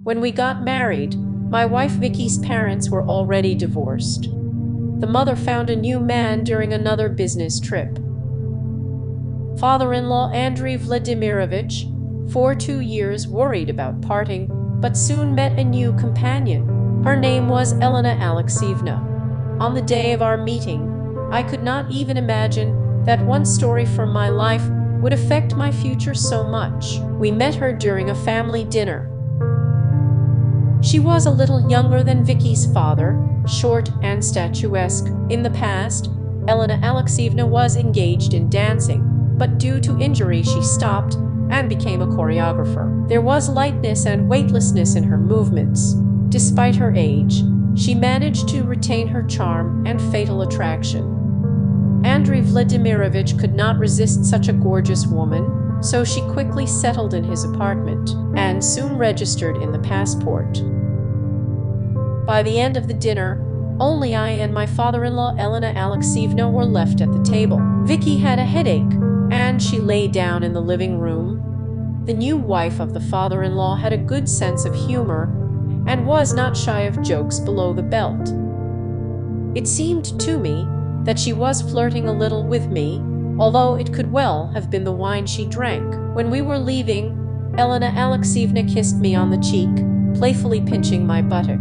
When we got married, my wife Vicky's parents were already divorced. The mother found a new man during another business trip. Father-in-law Andrei Vladimirovich, for 2 years worried about parting, but soon met a new companion. Her name was Elena Alexeyevna. On the day of our meeting, I could not even imagine that one story from my life would affect my future so much. We met her during a family dinner. She was a little younger than Vicky's father, short and statuesque. In the past, Elena Alexeyevna was engaged in dancing, but due to injury she stopped and became a choreographer. There was lightness and weightlessness in her movements. Despite her age, she managed to retain her charm and fatal attraction. Andrei Vladimirovich could not resist such a gorgeous woman, so she quickly settled in his apartment and soon registered in the passport. By the end of the dinner, only I and my father-in-law Elena Alexeyevna were left at the table. Vicky had a headache, and she lay down in the living room. The new wife of the father-in-law had a good sense of humor and was not shy of jokes below the belt. It seemed to me that she was flirting a little with me, although it could well have been the wine she drank. When we were leaving, Elena Alexeyevna kissed me on the cheek, playfully pinching my buttock.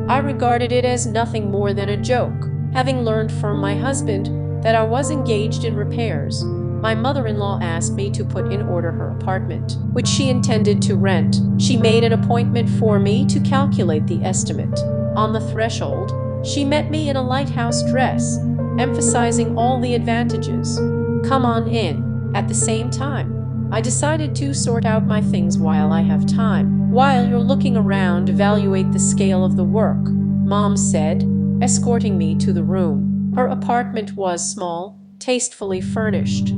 I regarded it as nothing more than a joke. Having learned from my husband that I was engaged in repairs, my mother-in-law asked me to put in order her apartment, which she intended to rent. She made an appointment for me to calculate the estimate. On the threshold, she met me in a lighthouse dress, emphasizing all the advantages. "Come on in." At the same time, I decided to sort out my things while I have time. "While you're looking around, evaluate the scale of the work," Mom said, escorting me to the room. Her apartment was small, tastefully furnished.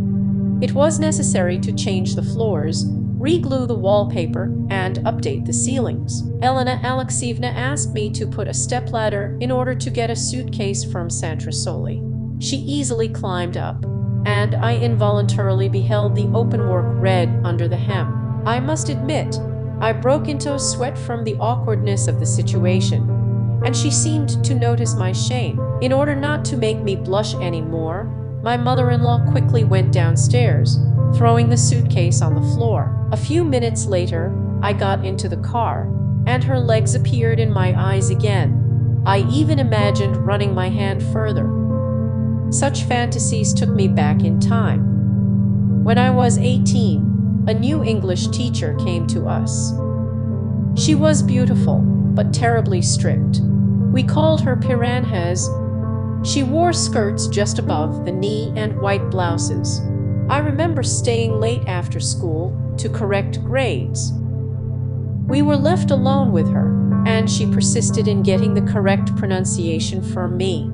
It was necessary to change the floors, re-glue the wallpaper, and update the ceilings. Elena Alexeyevna asked me to put a stepladder in order to get a suitcase from Sant'Rosoli. She easily climbed up, and I involuntarily beheld the openwork red under the hem. I must admit, I broke into a sweat from the awkwardness of the situation, and she seemed to notice my shame. In order not to make me blush anymore, my mother-in-law quickly went downstairs, throwing the suitcase on the floor. A few minutes later, I got into the car, and her legs appeared in my eyes again. I even imagined running my hand further. Such fantasies took me back in time. When I was 18, a new English teacher came to us. She was beautiful, but terribly strict. We called her piranhas. She wore skirts just above the knee and white blouses. I remember staying late after school to correct grades. We were left alone with her, and she persisted in getting the correct pronunciation from me.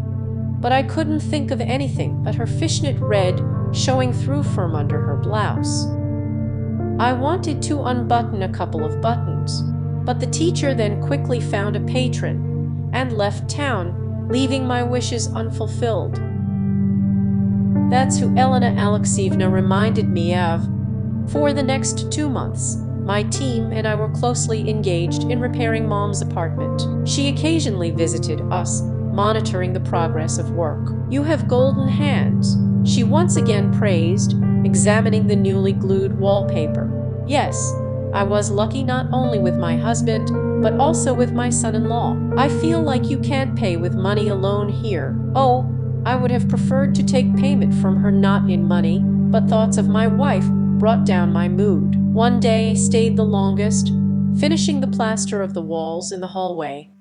But I couldn't think of anything but her fishnet red showing through from under her blouse. I wanted to unbutton a couple of buttons, but the teacher then quickly found a patron and left town, leaving my wishes unfulfilled. That's who Elena Alexeyevna reminded me of. For the next 2 months, my team and I were closely engaged in repairing Mom's apartment. She occasionally visited us, monitoring the progress of work. "You have golden hands," she once again praised, examining the newly glued wallpaper. Yes, I was lucky not only with my husband, but also with my son-in-law. "I feel like you can't pay with money alone here." Oh, I would have preferred to take payment from her not in money, but thoughts of my wife brought down my mood. One day I stayed the longest, finishing the plaster of the walls in the hallway.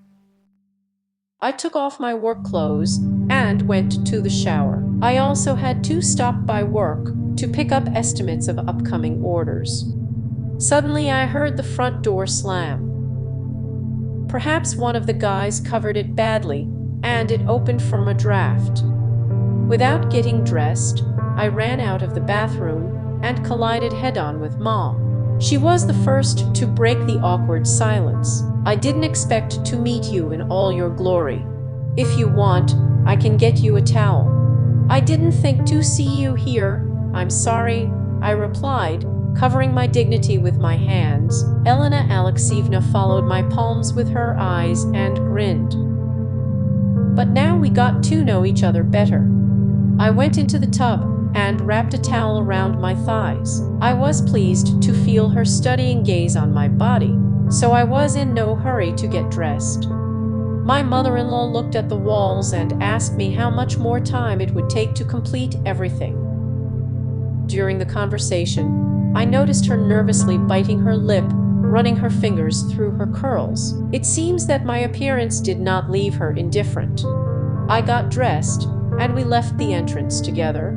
I took off my work clothes and went to the shower. I also had to stop by work to pick up estimates of upcoming orders. Suddenly I heard the front door slam. Perhaps one of the guys covered it badly, and it opened from a draft. Without getting dressed, I ran out of the bathroom and collided head-on with Mom. She was the first to break the awkward silence. "I didn't expect to meet you in all your glory. If you want, I can get you a towel." "I didn't think to see you here. I'm sorry," I replied, Covering my dignity with my hands, Elena Alexeyevna followed my palms with her eyes and grinned. But now we got to know each other better. I went into the tub and wrapped a towel around my thighs. I was pleased to feel her studying gaze on my body, so I was in no hurry to get dressed. My mother-in-law looked at the walls and asked me how much more time it would take to complete everything. During the conversation, I noticed her nervously biting her lip, running her fingers through her curls. It seems that my appearance did not leave her indifferent. I got dressed, and we left the entrance together.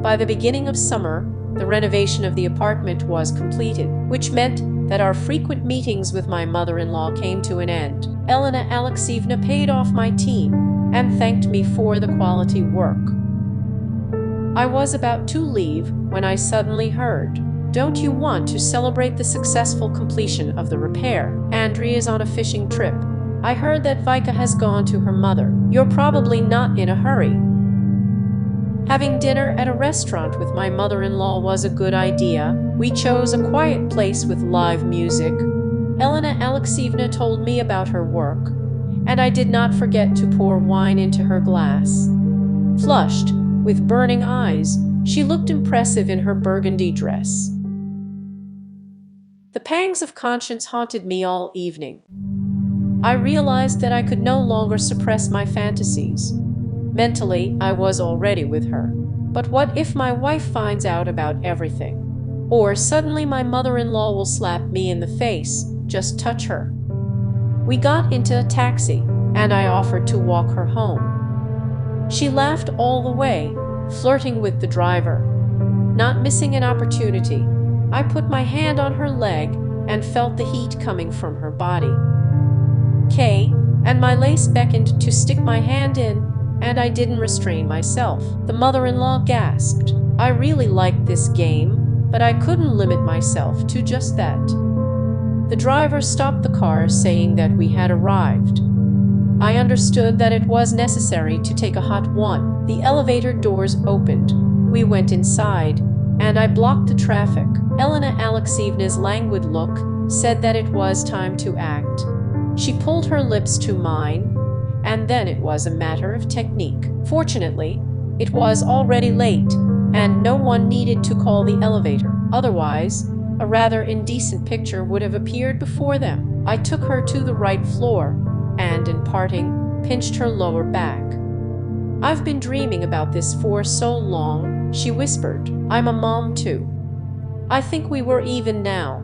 By the beginning of summer, the renovation of the apartment was completed, which meant that our frequent meetings with my mother-in-law came to an end. Elena Alexeyevna paid off my team and thanked me for the quality work. I was about to leave when I suddenly heard, "Don't you want to celebrate the successful completion of the repair? Andrea is on a fishing trip. I heard that Vika has gone to her mother. You're probably not in a hurry." Having dinner at a restaurant with my mother-in-law was a good idea. We chose a quiet place with live music. Elena Alexeyevna told me about her work, and I did not forget to pour wine into her glass. Flushed, with burning eyes, she looked impressive in her burgundy dress. The pangs of conscience haunted me all evening. I realized that I could no longer suppress my fantasies. Mentally, I was already with her. But what if my wife finds out about everything? Or suddenly my mother-in-law will slap me in the face, just touch her. We got into a taxi, and I offered to walk her home. She laughed all the way, flirting with the driver. Not missing an opportunity, I put my hand on her leg and felt the heat coming from her body. And my lace beckoned to stick my hand in, and I didn't restrain myself. The mother-in-law gasped. I really liked this game, but I couldn't limit myself to just that. The driver stopped the car, saying that we had arrived. I understood that it was necessary to take a hot one. The elevator doors opened. We went inside, and I blocked the traffic. Elena Alexeyevna's languid look said that it was time to act. She pulled her lips to mine, and then it was a matter of technique. Fortunately, it was already late, and no one needed to call the elevator. Otherwise, a rather indecent picture would have appeared before them. I took her to the right floor, and in parting, pinched her lower back. "I've been dreaming about this for so long," she whispered. "I'm a mom too. I think we were even now."